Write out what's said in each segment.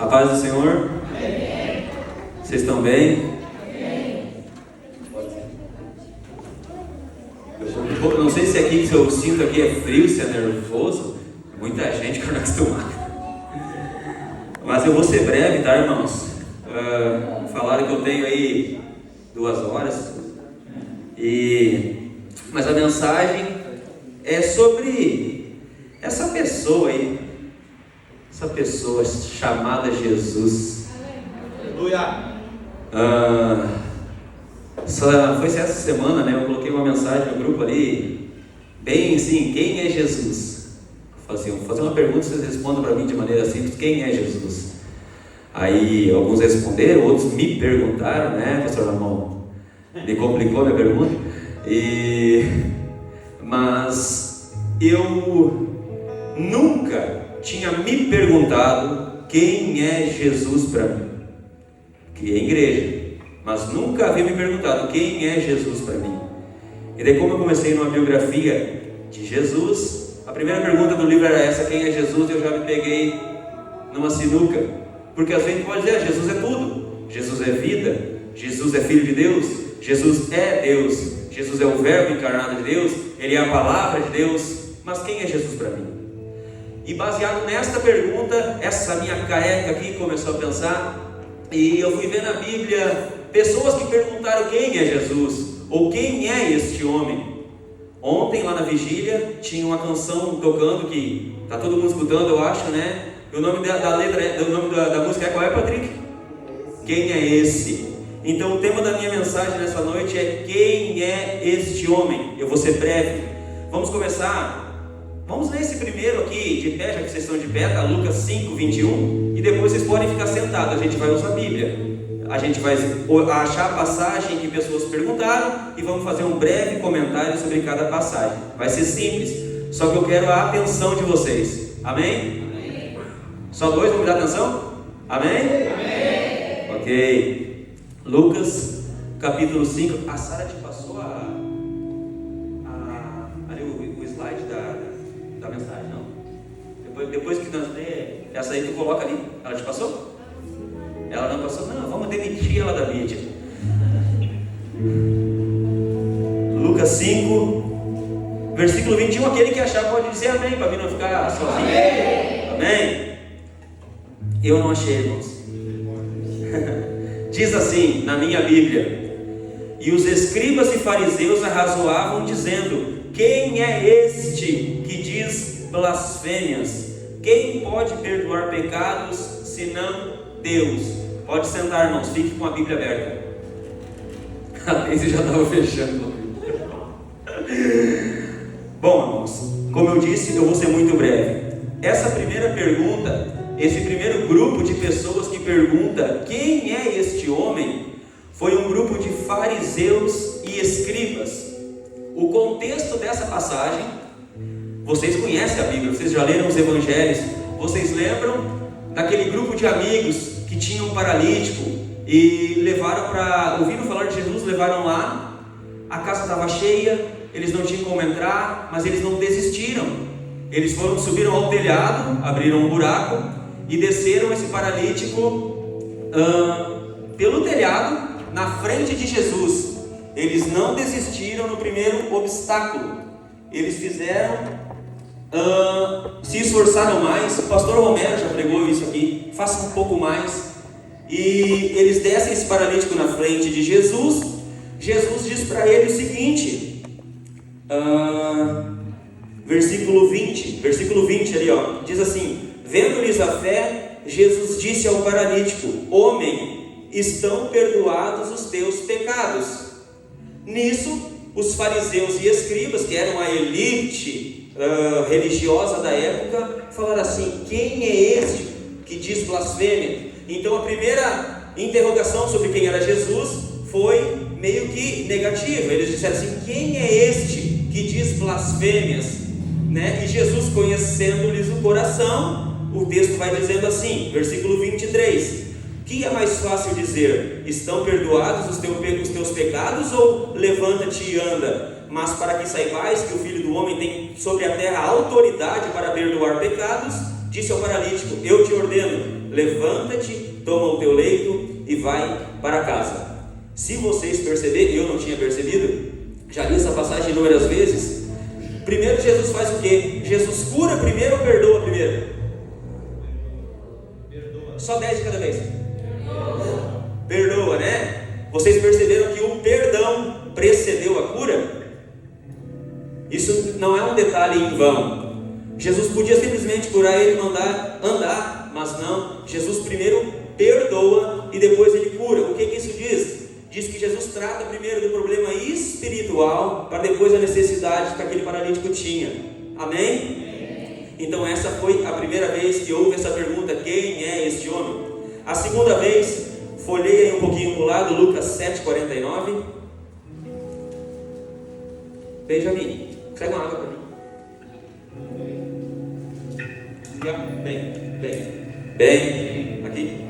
A paz do Senhor? Amém. Vocês estão bem? Amém. Eu não sei se aqui, se eu sinto aqui é frio, se é nervoso. Muita gente que não é acostumada. Mas eu vou ser breve, tá, irmãos? Falaram que eu tenho aí 2 horas. Mas a mensagem é sobre essa pessoa aí. Essa pessoa chamada Jesus. Aleluia! Foi essa semana, né? Eu coloquei uma mensagem no grupo ali, bem assim: quem é Jesus? Vou fazer uma pergunta, vocês respondam para mim de maneira simples: quem é Jesus? Aí alguns responderam, outros me perguntaram, né, pastor Ramon? Me complicou a minha pergunta. Mas eu nunca tinha me perguntado quem é Jesus para mim. Criei igreja, mas nunca havia me perguntado quem é Jesus para mim. E daí, como eu comecei numa biografia de Jesus, a primeira pergunta do livro era essa: quem é Jesus? Eu já me peguei numa sinuca, porque às vezes pode dizer: Jesus é tudo, Jesus é vida, Jesus é Filho de Deus, Jesus é Deus, Jesus é o Verbo encarnado de Deus, Ele é a Palavra de Deus. Mas quem é Jesus para mim? E baseado nesta pergunta, essa minha careca aqui começou a pensar, e eu fui ver na Bíblia pessoas que perguntaram quem é Jesus, ou quem é este homem. Ontem lá na vigília tinha uma canção tocando que está todo mundo escutando, eu acho, né? E o nome da letra, o nome da música é qual é, Patrick? Quem é esse? Então o tema da minha mensagem nessa noite é: quem é este homem? Eu vou ser breve. Vamos começar. Vamos ler esse primeiro aqui de pé, já que vocês estão de pé, tá? Lucas 5, 21. E depois vocês podem ficar sentados, a gente vai usar a Bíblia. A gente vai achar a passagem que pessoas perguntaram e vamos fazer um breve comentário sobre cada passagem. Vai ser simples, só que eu quero a atenção de vocês. Amém? Amém. Só 2 vão me dar atenção? Amém? Amém. Ok. Lucas capítulo 5. A Sara te passou ali o slide da mensagem, não? Depois que nós ler, essa aí tu coloca ali. Ela te passou? Ela não passou? Não, vamos demitir ela da mídia. Lucas 5, versículo 21. Aquele que achar pode dizer amém, para mim não ficar sozinho. Amém. Amém. Eu não achei, irmãos. Diz assim na minha Bíblia: e os escribas e fariseus arrazoavam, dizendo: quem é este que diz blasfêmias? Quem pode perdoar pecados senão Deus? Pode sentar, irmãos, fique com a Bíblia aberta. A Deise já estava fechando. Bom, irmãos, como eu disse, eu vou ser muito breve. Essa primeira pergunta, esse primeiro grupo de pessoas que pergunta quem é este homem, foi um grupo de fariseus e escribas. O contexto dessa passagem, vocês conhecem a Bíblia, vocês já leram os evangelhos, vocês lembram daquele grupo de amigos que tinham um paralítico e ouviram falar de Jesus, levaram lá, a casa estava cheia, eles não tinham como entrar, mas eles não desistiram. Eles subiram ao telhado, abriram um buraco e desceram esse paralítico pelo telhado na frente de Jesus. Eles não desistiram no primeiro obstáculo. Eles se esforçaram mais. O pastor Romero já pregou isso aqui. Faça um pouco mais. E eles descem esse paralítico na frente de Jesus. Jesus diz para ele o seguinte, versículo 20 ali, ó, diz assim: vendo-lhes a fé, Jesus disse ao paralítico: homem, estão perdoados os teus pecados. Nisso, os fariseus e escribas, que eram a elite religiosa da época, falaram assim: quem é este que diz blasfêmia? Então a primeira interrogação sobre quem era Jesus foi meio que negativa. Eles disseram assim: quem é este que diz blasfêmias? Né? E Jesus, conhecendo-lhes o coração, o texto vai dizendo assim, versículo 23: que é mais fácil dizer: estão perdoados os teus pecados, ou levanta-te e anda? Mas para que saibais que o Filho do Homem tem sobre a terra autoridade para perdoar pecados, disse ao paralítico: eu te ordeno, levanta-te, toma o teu leito e vai para casa. Se vocês perceberem, eu não tinha percebido, já li essa passagem inúmeras vezes. Primeiro Jesus faz o quê? Jesus cura primeiro ou perdoa primeiro? Perdoa. Só 10 de cada vez. Perdoa, né? Vocês perceberam que o perdão precedeu a cura? Isso não é um detalhe em vão. Jesus podia simplesmente curar ele e mandar andar, mas não. Jesus primeiro perdoa e depois ele cura. O que isso diz? Diz que Jesus trata primeiro do problema espiritual, para depois a necessidade que aquele paralítico tinha. Amém? Então essa foi a primeira vez que houve essa pergunta: quem é este homem? A segunda vez, folheia aí um pouquinho para o lado, Lucas 7,49. Benjamin, pega uma água para mim. Bem, aqui.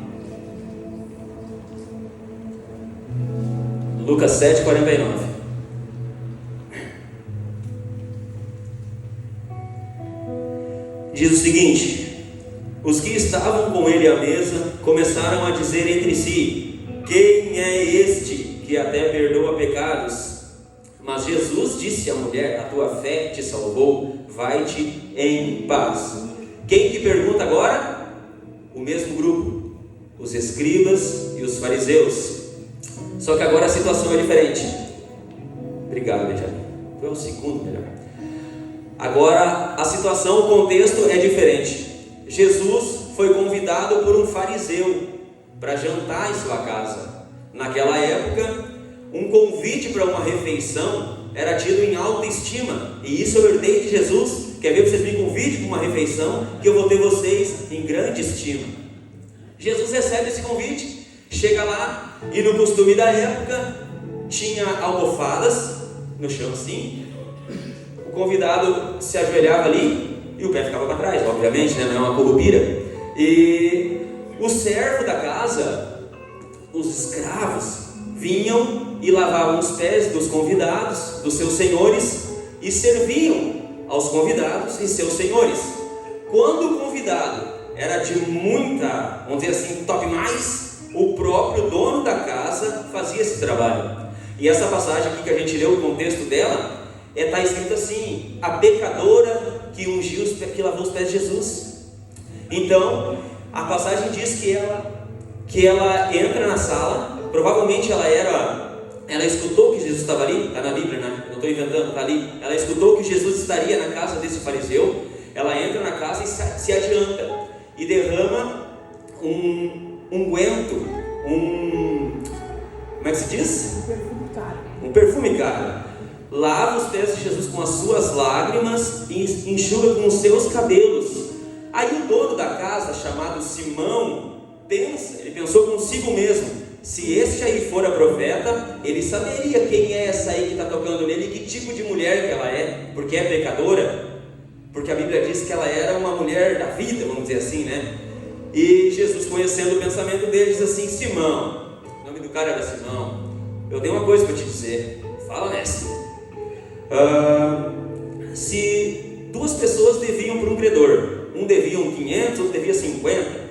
Lucas 7,49. Diz o seguinte: os que estavam com ele à mesa começaram a dizer entre si: quem é este que até perdoa pecados? Mas Jesus disse à mulher: a tua fé te salvou, vai-te em paz. Quem que pergunta agora? O mesmo grupo, os escribas e os fariseus. Só que agora a situação é diferente. Obrigado, Benjamin. Foi um segundo melhor. Agora a situação, o contexto é diferente. Jesus foi convidado por um fariseu para jantar em sua casa. Naquela época, um convite para uma refeição era tido em alta estima. E isso eu herdei de Jesus. Quer ver que vocês me convidem para uma refeição, que eu vou ter vocês em grande estima. Jesus recebe esse convite, chega lá, e no costume da época tinha almofadas no chão assim. O convidado se ajoelhava ali e o pé ficava para trás, obviamente, né? Não é uma currupira. E o servo da casa, os escravos, vinham e lavavam os pés dos convidados, dos seus senhores, e serviam aos convidados e seus senhores. Quando o convidado era de muita, vamos dizer assim, top mais, o próprio dono da casa fazia esse trabalho. E essa passagem aqui que a gente leu, o contexto dela, está escrito assim: a pecadora que ungiu que lavou os pés de Jesus. Então a passagem diz que ela entra na sala. Provavelmente ela escutou que Jesus estava ali. Está na Bíblia, né? Não estou inventando, está ali. Ela escutou que Jesus estaria na casa desse fariseu. Ela entra na casa e se adianta e derrama um unguento, como é que se diz? Um perfume caro. Lava os pés de Jesus com as suas lágrimas e enxuga com os seus cabelos. Aí o dono da casa, chamado Simão, ele pensou consigo mesmo: se este aí for a profeta, ele saberia quem é essa aí que está tocando nele e que tipo de mulher que ela é, porque é pecadora. Porque a Bíblia diz que ela era uma mulher da vida, vamos dizer assim, né? E Jesus, conhecendo o pensamento dele, diz assim: Simão, o nome do cara era Simão, eu tenho uma coisa para te dizer, fala nessa. Se duas pessoas deviam para um credor, um devia 500, outro devia 50,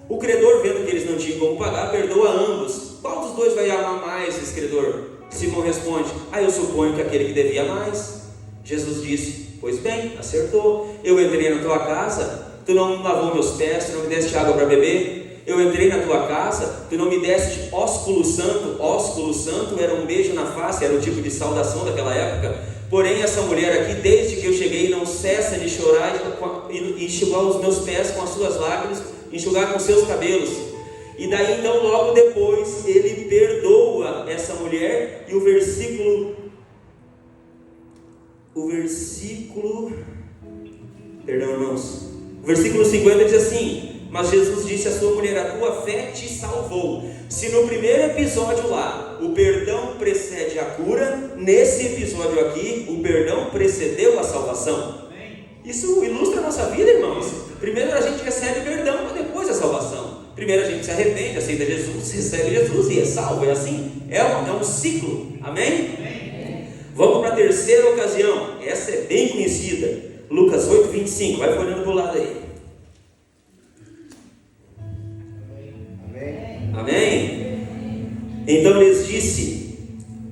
o credor, vendo que eles não tinham como pagar, perdoa ambos. Qual dos dois vai amar mais esse credor? Simão responde: eu suponho que aquele que devia mais. Jesus disse: pois bem, acertou. Eu entrei na tua casa, tu não lavou meus pés, tu não me deste água para beber. Eu entrei na tua casa, tu não me deste ósculo santo. Ósculo santo era um beijo na face, era o tipo de saudação daquela época. Porém essa mulher aqui, desde que eu cheguei, não cessa de chorar e enxugar os meus pés com as suas lágrimas, enxugar com seus cabelos. E daí então, logo depois, ele perdoa essa mulher. E o versículo, perdão, irmãos, o versículo 50 diz assim: mas Jesus disse à sua mulher: a tua fé te salvou. Se no primeiro episódio lá o perdão precede a cura, nesse episódio aqui o perdão precedeu a salvação. Isso ilustra a nossa vida, irmãos. Primeiro a gente recebe perdão, mas depois a salvação. Primeiro a gente se arrepende, aceita Jesus, recebe Jesus e é salvo. É assim, é um ciclo. Amém? Vamos para a terceira ocasião. Essa é bem conhecida. Lucas 8:25. Vai olhando para o lado aí. Então lhes disse: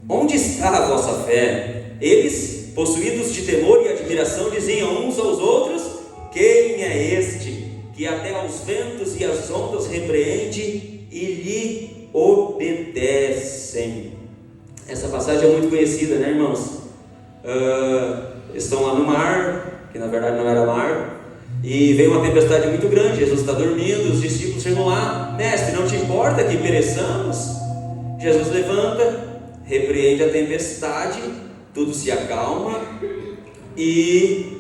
onde está a vossa fé? Eles, possuídos de temor e admiração, diziam uns aos outros: quem é este que até aos ventos e às ondas repreende e lhe obedecem? Essa passagem é muito conhecida, né, irmãos? Estão lá no mar, que na verdade não era mar, e veio uma tempestade muito grande. Jesus está dormindo, os discípulos chegam lá: mestre, não te importa que pereçamos? Jesus levanta, repreende a tempestade, tudo se acalma,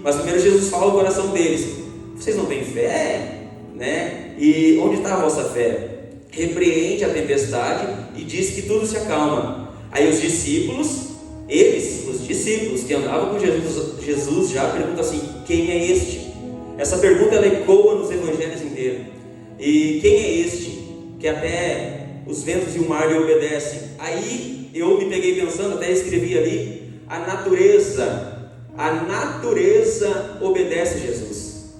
mas primeiro Jesus fala ao coração deles: vocês não têm fé? Né? E onde está a vossa fé? Repreende a tempestade e diz que tudo se acalma. Aí os discípulos, os discípulos que andavam com Jesus já perguntam assim: quem é este? Essa pergunta ela ecoa nos evangelhos inteiros. E quem é este que até os ventos e o mar lhe obedecem? Aí eu me peguei pensando, até escrevi ali: a natureza obedece Jesus.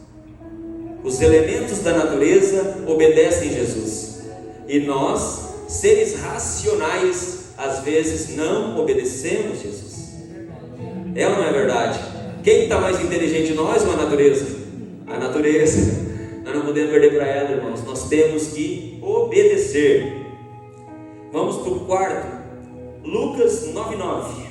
Os elementos da natureza obedecem Jesus. E nós, seres racionais, às vezes não obedecemos Jesus. É ou não é verdade? Quem está mais inteligente, nós ou a natureza? A natureza. Nós não podemos perder para ela, irmãos. Nós temos que obedecer. Vamos para o quarto. Lucas 9:9.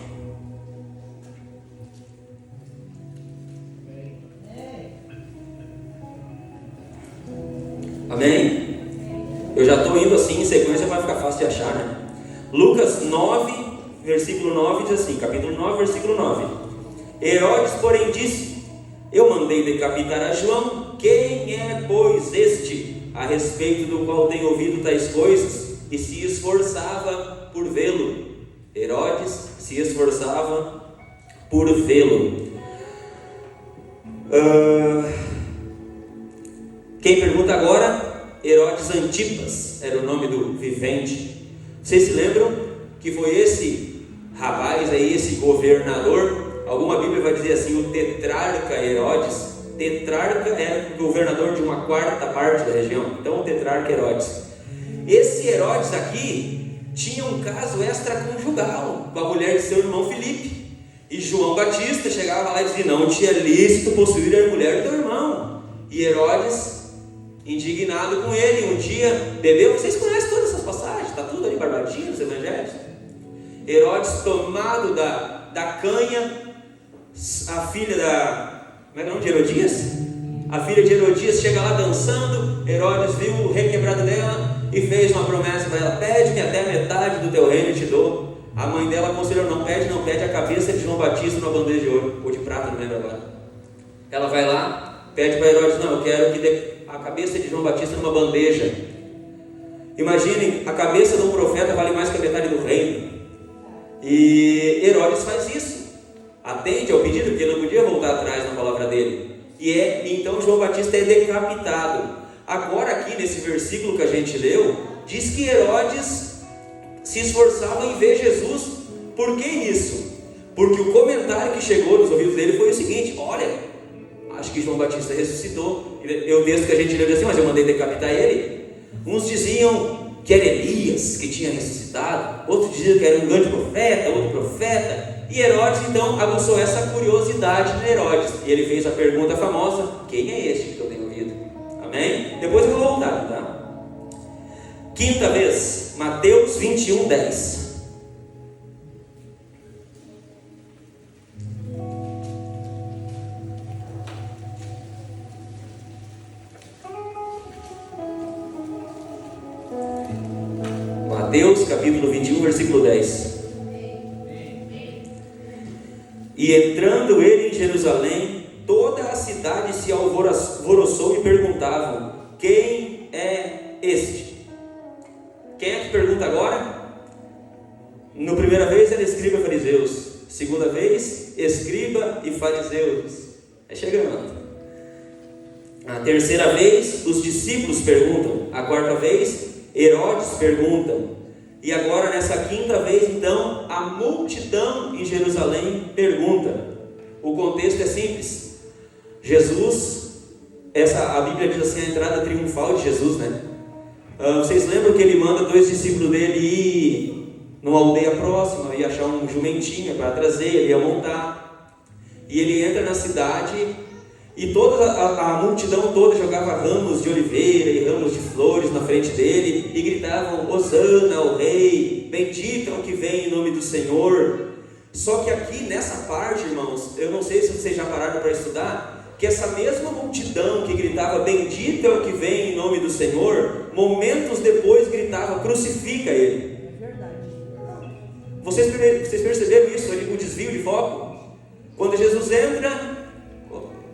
Amém? Eu já estou indo assim em sequência para ficar fácil de achar, né? Lucas 9, versículo 9 diz assim, capítulo 9, versículo 9: Herodes, porém, disse: eu mandei decapitar a João. Quem é, pois, este a respeito do qual tenho ouvido tais coisas? E se esforçava por vê-lo. Herodes se esforçava por vê-lo. Quem pergunta agora? Herodes Antipas era o nome do vivente. Vocês se lembram que foi esse rapaz aí, esse governador? Alguma Bíblia vai dizer assim: o tetrarca Herodes. Tetrarca era governador de uma quarta parte da região. Então o tetrarca Herodes. Esse Herodes aqui tinha um caso extraconjugal com a mulher de seu irmão Filipe. E João Batista chegava lá e dizia: não te é lícito possuir a mulher do teu irmão. E Herodes, indignado com ele, um dia bebeu. Vocês conhecem todas essas passagens, está tudo ali barbadinho nos evangelhos. Herodes, tomado da canha, a filha como é que é o nome de Herodias? A filha de Herodias chega lá dançando. Herodes viu o requebrado dela e fez uma promessa para ela: pede-me até a metade do teu reino e te dou. A mãe dela aconselhou: não pede a cabeça de João Batista numa bandeja de ouro, ou de prata, não lembro agora. Ela vai lá, pede para Herodes: não, eu quero que dê a cabeça de João Batista numa bandeja. Imaginem, a cabeça de um profeta vale mais que a metade do reino. E Herodes faz isso, atende ao pedido, porque não podia voltar atrás na palavra dele. Então João Batista é decapitado. Agora aqui nesse versículo que a gente leu, diz que Herodes se esforçava em ver Jesus. Por que isso? Porque o comentário que chegou nos ouvidos dele foi o seguinte: olha, acho que João Batista ressuscitou. E o texto que a gente leu diz assim: mas eu mandei decapitar ele. Uns diziam que era Elias que tinha ressuscitado, outros diziam que era um grande profeta, outro profeta. E Herodes então aguçou essa curiosidade no Herodes, e ele fez a pergunta famosa: quem é este que eu tenho ouvido? Amém? Depois eu vou voltar, tá? Quinta vez, Mateus 21:10. Mateus capítulo 21, versículo 10. E entrando ele em Jerusalém, toda a cidade se alvoroçou e perguntavam: quem é este? Quem é que pergunta agora? Na primeira vez era escriba e fariseus. Segunda vez, escriba e fariseus. É chegando. A terceira vez, os discípulos perguntam. A quarta vez, Herodes pergunta. E agora nessa quinta vez, então, a multidão em Jerusalém pergunta. O contexto é simples. Jesus, a Bíblia diz assim, a entrada triunfal de Jesus, né? Vocês lembram que ele manda 2 discípulos dele ir numa aldeia próxima, ia achar um jumentinho para trazer, ele ia montar. E ele entra na cidade e toda a multidão toda jogava ramos de oliveira e ramos de flores na frente dele e gritavam: Hosana ao rei, bendito é o que vem em nome do Senhor. Só que aqui nessa parte, irmãos, eu não sei se vocês já pararam para estudar, que essa mesma multidão que gritava bendito é o que vem em nome do Senhor, momentos depois gritava: crucifica ele. Vocês perceberam isso, o desvio de foco? Quando Jesus entra,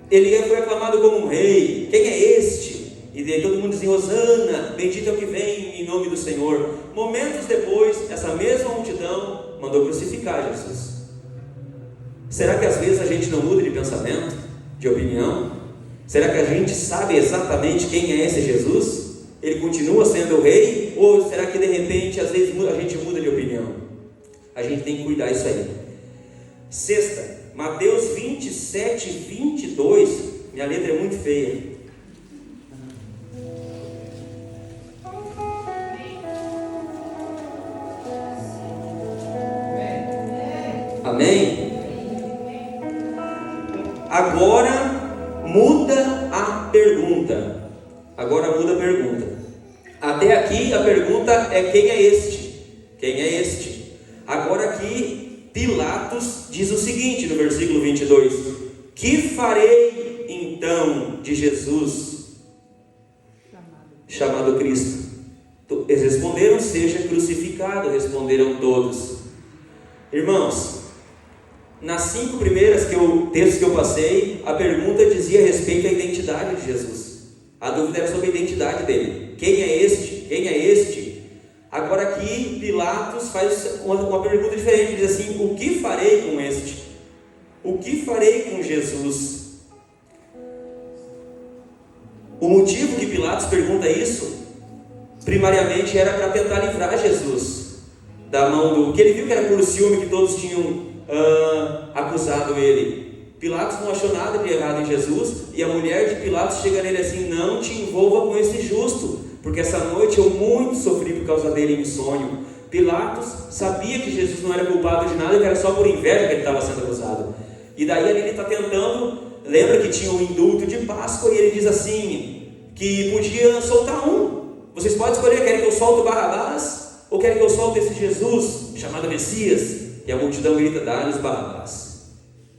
ele foi aclamado como um rei. Quem é este? E daí todo mundo dizia: Hosana, bendito é o que vem em nome do Senhor. Momentos depois, essa mesma multidão mandou crucificar Jesus. Será que às vezes a gente não muda de pensamento, de opinião? Será que a gente sabe exatamente quem é esse Jesus? Ele continua sendo o rei? Ou será que de repente às vezes a gente muda de opinião? A gente tem que cuidar disso aí. Sexta, Mateus 27, 22. Minha letra é muito feia. Amém? Agora muda a pergunta. Até aqui a pergunta é: quem é este? Quem é este? Agora aqui Pilatos diz o seguinte no versículo 22: que farei então de Jesus chamado Cristo? Eles responderam: seja crucificado. Responderam todos. Irmãos, nas 5 primeiras textos que eu passei, a pergunta dizia a respeito à identidade de Jesus. A dúvida era sobre a identidade dele. Quem é este? Quem é este? Agora aqui Pilatos faz uma pergunta diferente. Diz assim: o que farei com este? O que farei com Jesus? O motivo que Pilatos pergunta isso, primariamente era para tentar livrar Jesus da mão do... que ele viu que era por ciúme que todos tinham acusado ele. Pilatos não achou nada de errado em Jesus, e a mulher de Pilatos chega nele assim: não te envolva com esse justo, porque essa noite eu muito sofri por causa dele em sonho. Pilatos sabia que Jesus não era culpado de nada, que era só por inveja que ele estava sendo acusado. E daí ele está tentando, lembra que tinha um indulto de Páscoa, e ele diz assim, que podia soltar um. Vocês podem escolher: querem que eu solte Barrabás, ou querem que eu solte esse Jesus, chamado Messias? E a multidão grita: dá-nos Barrabás.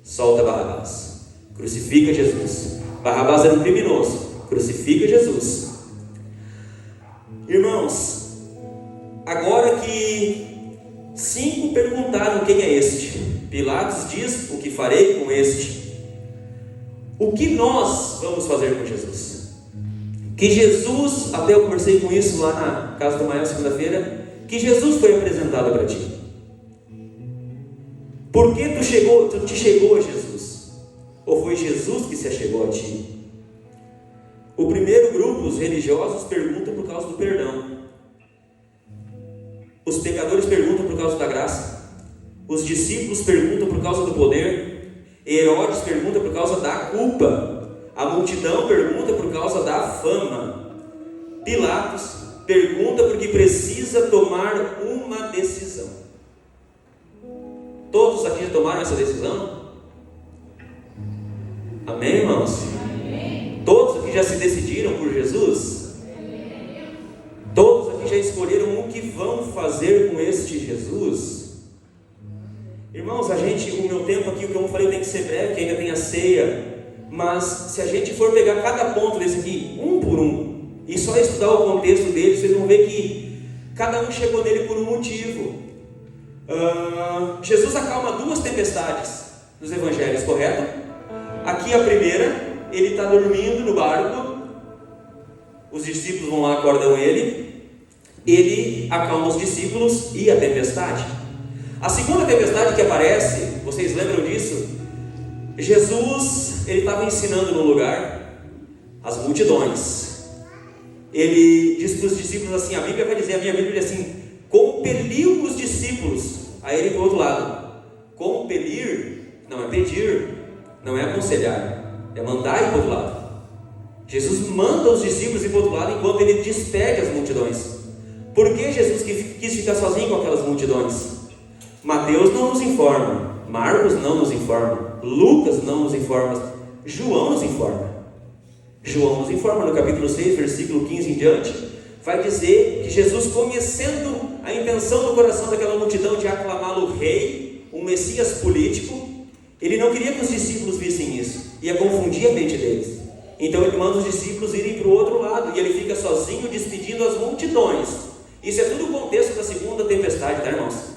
Solta Barrabás. Crucifica Jesus. Barrabás era um criminoso. Crucifica Jesus. Irmãos, agora que 5 perguntaram: quem é este? Pilatos diz: o que farei com este? O que nós vamos fazer com Jesus? Que Jesus, até eu conversei com isso lá na casa do Mael segunda-feira, que Jesus foi apresentado para ti. Por que tu te chegou a Jesus? Ou foi Jesus que se achegou a ti? O primeiro grupo, os religiosos, perguntam por causa do perdão. Os pecadores perguntam por causa da graça. Os discípulos perguntam por causa do poder. Herodes pergunta por causa da culpa. A multidão pergunta por causa da fama. Pilatos pergunta porque precisa tomar uma decisão. Todos aqui já tomaram essa decisão? Amém, irmãos? Amém. Todos aqui já se decidiram por Jesus? Amém. Todos aqui já escolheram o que vão fazer com este Jesus? Irmãos, o meu tempo aqui, como eu falei, tem que ser breve, que ainda tem a ceia. Mas se a gente for pegar cada ponto desse aqui, um por um, e só estudar o contexto dele, vocês vão ver que cada um chegou nele por um motivo. Jesus acalma 2 tempestades nos evangelhos, correto? Aqui a primeira, ele está dormindo no barco, os discípulos vão lá, acordam ele acalma os discípulos e a tempestade. A segunda tempestade que aparece, vocês lembram disso? Jesus, ele estava ensinando no lugar as multidões. Ele diz para os discípulos assim, a minha Bíblia diz assim: compeliu os discípulos a irem para o outro lado. Compelir não é pedir, não é aconselhar, é mandar ir para o outro lado. Jesus manda os discípulos ir para o outro lado enquanto ele despede as multidões. Por que Jesus quis ficar sozinho com aquelas multidões? Mateus não nos informa, Marcos não nos informa, Lucas não nos informa, João nos informa. João nos informa no capítulo 6, versículo 15 em diante, vai dizer que Jesus, conhecendo a intenção do coração daquela multidão de aclamá-lo rei, um Messias político, ele não queria que os discípulos vissem isso, ia confundir a mente deles. Então ele manda os discípulos irem para o outro lado, e ele fica sozinho despedindo as multidões. Isso é tudo o contexto da segunda tempestade, tá, irmãos?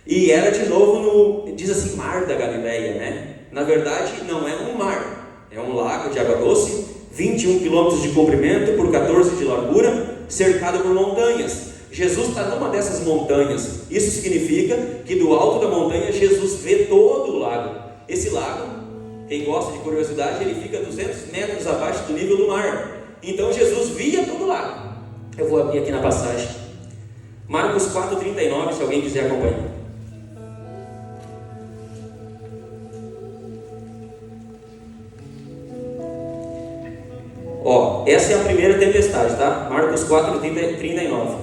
E era de novo diz assim, mar da Galileia, né? Na verdade não é um mar, é um lago de água doce, 21 quilômetros de comprimento por 14 de largura, cercado por montanhas. Jesus está numa dessas montanhas. Isso significa que do alto da montanha Jesus vê todo o lago. Esse lago, quem gosta de curiosidade, ele fica 200 metros abaixo do nível do mar. Então Jesus via todo o lago. Eu vou abrir aqui na passagem Marcos 4,39, se alguém quiser acompanhar. Essa é a primeira tempestade, tá? Marcos 4,39.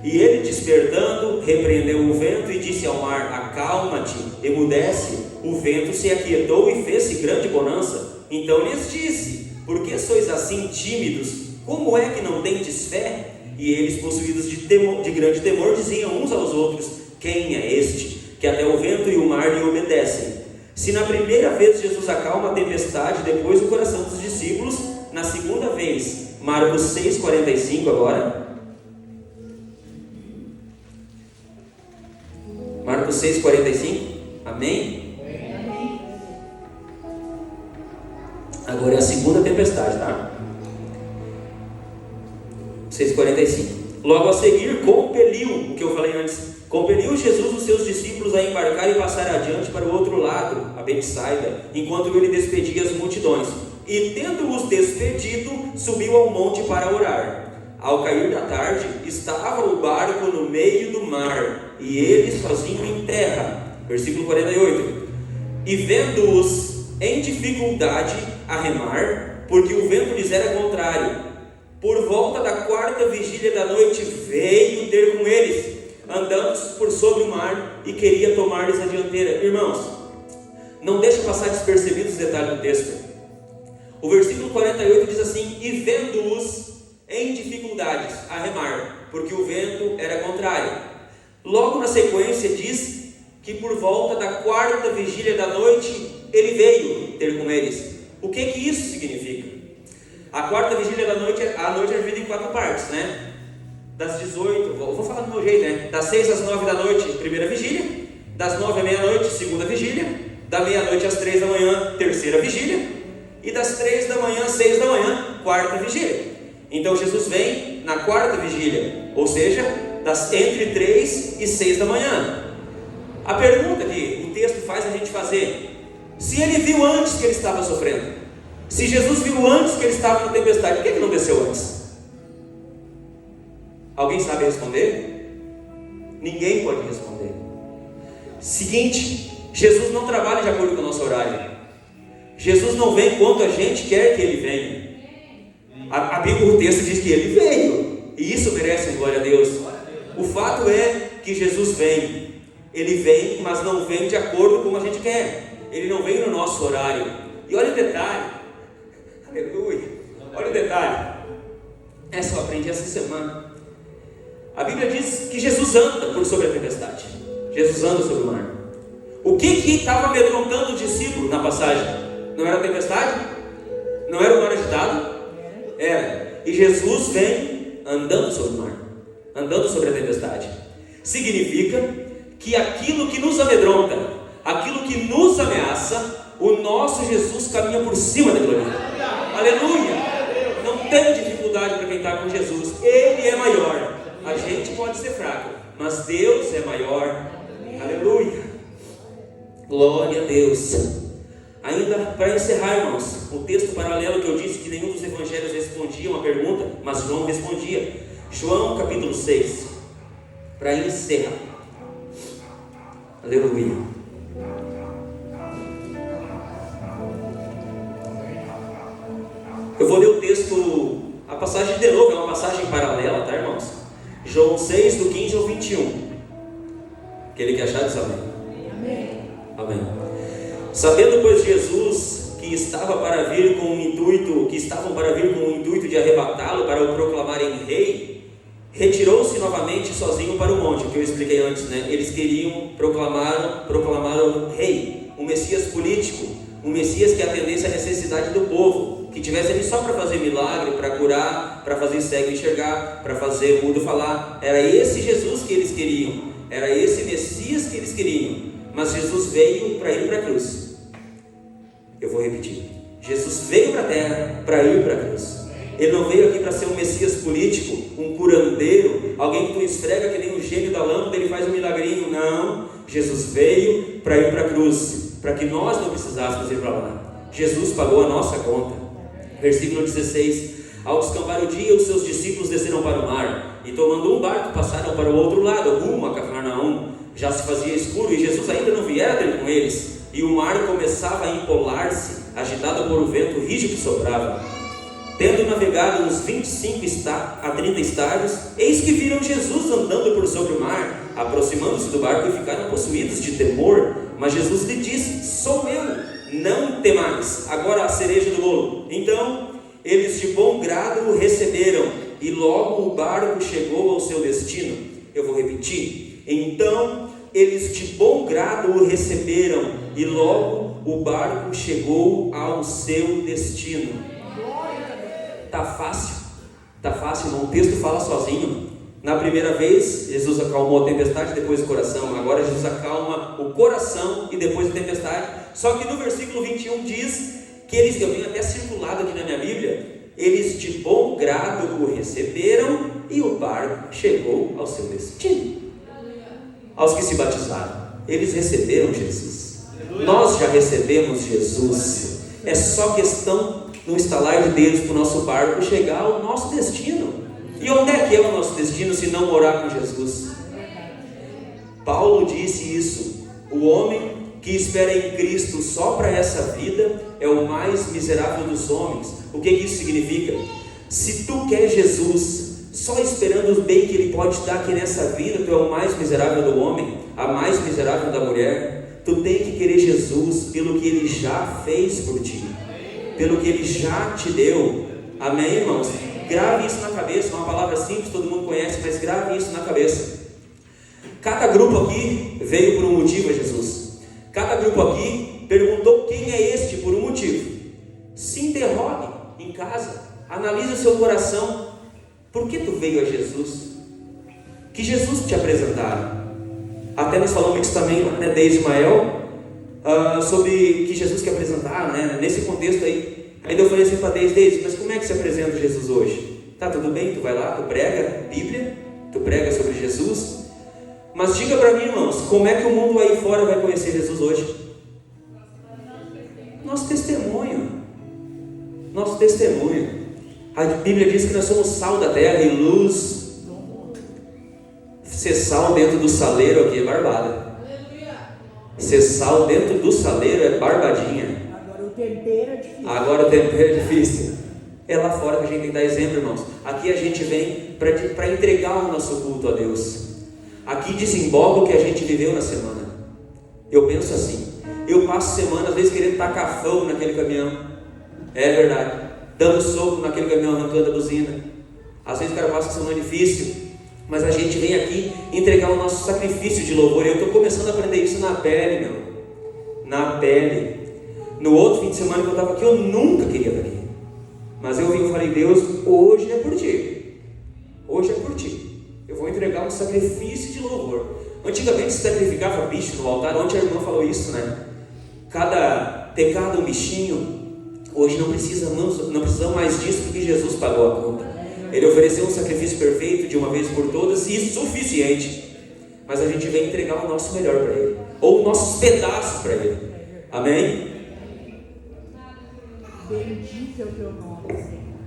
E ele, despertando, repreendeu o vento e disse ao mar: acalma-te, emudece. O vento se aquietou e fez-se grande bonança. Então lhes disse: por que sois assim tímidos? Como é que não tendes fé? E eles, possuídos de grande temor, diziam uns aos outros: quem é este, que até o vento e o mar lhe obedecem? Se na primeira vez Jesus acalma a tempestade, depois o coração dos discípulos, na segunda vez, Marcos 6,45 agora. Marcos 6,45. Amém? Agora é a segunda tempestade, tá? 6,45. Logo a seguir, compeliu, o que eu falei antes, compeliu Jesus os seus discípulos a embarcar e passar adiante para o outro lado, a Betsaida, enquanto ele despedia as multidões. E tendo-os despedido, subiu ao monte para orar. Ao cair da tarde, estava o barco no meio do mar, e ele sozinho em terra. Versículo 48. E vendo-os em dificuldade a remar, porque o vento lhes era contrário, por volta da quarta vigília da noite veio ter com eles, andando por sobre o mar, e queria tomar-lhes a dianteira. Irmãos, não deixe passar despercebidos os detalhes do texto. O versículo 48 diz assim: e vendo-os em dificuldades a remar, porque o vento era contrário. Logo na sequência diz que por volta da quarta vigília da noite ele veio ter com eles. O que isso significa? A quarta vigília da noite, a noite é dividida em 4 partes, né? Das 18, vou falar do meu jeito, né? Das 6 às 9 da noite, primeira vigília. Das 9 à meia-noite, segunda vigília. Da meia-noite às 3 da manhã, terceira vigília. E das 3 da manhã às 6 da manhã, quarta vigília. Então Jesus vem na quarta vigília, ou seja, entre 3 e 6 da manhã. A pergunta que o texto faz a gente fazer: se ele viu antes que ele estava sofrendo, se Jesus viu antes que ele estava na tempestade, por que ele não desceu antes? Alguém sabe responder? Ninguém pode responder. Seguinte, Jesus não trabalha de acordo com o nosso horário. Jesus não vem quando a gente quer que ele venha. A Bíblia, o texto diz que ele veio, e isso merece glória a Deus. O fato é que Jesus vem. Ele vem, mas não vem de acordo com como a gente quer. Ele não vem no nosso horário. E olha o detalhe. Aleluia. Olha o detalhe. Essa eu aprendi essa semana. A Bíblia diz que Jesus anda por sobre a tempestade. Jesus anda sobre o mar. O que estava amedrontando os discípulos na passagem? Não era a tempestade? Não era o mar agitado? Era. E Jesus vem andando sobre o mar, andando sobre a tempestade. Significa que aquilo que nos amedronta, aquilo que nos ameaça, o nosso Jesus caminha por cima daquilo ali. Aleluia! Não tem dificuldade para quem está com Jesus. Ele é maior. A gente pode ser fraco, mas Deus é maior. Aleluia! Glória a Deus. Ainda para encerrar, irmãos, o texto paralelo que eu disse que nenhum dos evangelhos respondia uma pergunta, mas João respondia. João capítulo 6, para encerrar. Aleluia. Eu vou ler o texto, a passagem de novo, é uma passagem paralela, tá, irmãos? João 6, do 15 ao 21. Aquele que achar diz amém. Amém. Amém. Sabendo, pois, Jesus que estavam para vir com o intuito de arrebatá-lo para o proclamarem rei, retirou-se novamente sozinho para o monte, que eu expliquei antes, né? Eles queriam proclamar o rei, um Messias político, um Messias que atendesse à necessidade do povo, que tivesse ali só para fazer milagre, para curar, para fazer cego enxergar, para fazer mudo falar. Era esse Jesus que eles queriam, era esse Messias que eles queriam. Mas Jesus veio para ir para a cruz. Eu vou repetir: Jesus veio para a terra para ir para a cruz. Ele não veio aqui para ser um Messias político, um curandeiro, alguém que tu esfrega que nem um gênio da lâmpada, ele faz um milagrinho. Não, Jesus veio para ir para a cruz, para que nós não precisássemos ir para lá. Jesus pagou a nossa conta. Versículo 16: Ao descampar o dia, os seus discípulos desceram para o mar, e tomando um barco, passaram para o outro lado, rumo a Cafarnaum. Já se fazia escuro, e Jesus ainda não viera ter com eles, e o mar começava a empolar-se, agitado por o vento rígido que soprava. Tendo navegado uns 25 a 30 estádios, eis que viram Jesus andando por sobre o mar, aproximando-se do barco, e ficaram possuídos de temor. Mas Jesus lhe disse: Sou eu, não temais. Agora a cereja do bolo. Então eles de bom grado o receberam, e logo o barco chegou ao seu destino. Eu vou repetir: então eles de bom grado o receberam, e logo o barco chegou ao seu destino. Tá fácil, irmão. O texto fala sozinho. Na primeira vez, Jesus acalmou a tempestade, depois o coração. Agora Jesus acalma o coração e depois a tempestade. Só que no versículo 21 diz que eles, eu tenho até circulado aqui na minha Bíblia, eles de bom grado o receberam, e o barco chegou ao seu destino. Aos que se batizaram, eles receberam Jesus. Nós já recebemos Jesus. É só questão, no estalar de dedos, para o nosso barco chegar ao nosso destino. E onde é que é o nosso destino se não morar com Jesus? Paulo disse isso: o homem que espera em Cristo só para essa vida é o mais miserável dos homens. O que isso significa? Se tu quer Jesus só esperando o bem que Ele pode te dar aqui nessa vida, tu é o mais miserável do homem, a mais miserável da mulher. Tu tem que querer Jesus pelo que Ele já fez por ti, pelo que Ele já te deu. Amém, irmãos? Grave isso na cabeça. Uma palavra simples, todo mundo conhece, mas grave isso na cabeça. Cada grupo aqui veio por um motivo a Jesus. Cada grupo aqui perguntou quem é este por um motivo. Se interrogue em casa, analise o seu coração. Por que tu veio a Jesus? Que Jesus te apresentaram? Até nós falamos isso também, né, de Ismael, sobre que Jesus que apresentaram, né, nesse contexto aí. Ainda eu falei assim para Deise, mas como é que se apresenta Jesus hoje? Tá tudo bem, tu vai lá, tu prega Bíblia, tu prega sobre Jesus, mas diga para mim, irmãos, como é que o mundo aí fora vai conhecer Jesus hoje? Nosso testemunho. A Bíblia diz que nós somos sal da terra e luz. Ser sal dentro do saleiro aqui é barbada. Ser sal dentro do saleiro é barbadinha. Agora o tempero é difícil. É lá fora que a gente tem que dar exemplo, irmãos. Aqui a gente vem para entregar o nosso culto a Deus. Aqui desemboca o que a gente viveu na semana. Eu penso assim: eu passo semana às vezes querendo tacar fogo naquele caminhão. É verdade. Dando soco naquele caminhão, arrancando a buzina. Às vezes o cara passa uma semana difícil, mas a gente vem aqui entregar o nosso sacrifício de louvor. Eu estou começando a aprender isso na pele, meu. Na pele. No outro fim de semana que eu estava aqui, eu nunca queria estar aqui. Mas eu vim e falei: Deus, hoje é por ti. Hoje é por ti. Eu vou entregar um sacrifício de louvor. Antigamente se sacrificava bicho no altar. Ontem a irmã falou isso, né? Cada pecado um bichinho. Hoje não precisamos mais disso, porque Jesus pagou a conta. Ele ofereceu um sacrifício perfeito de uma vez por todas e suficiente. Mas a gente vem entregar o nosso melhor para Ele, ou nossos pedaços para Ele. Amém? Bendito é o teu nome, Senhor.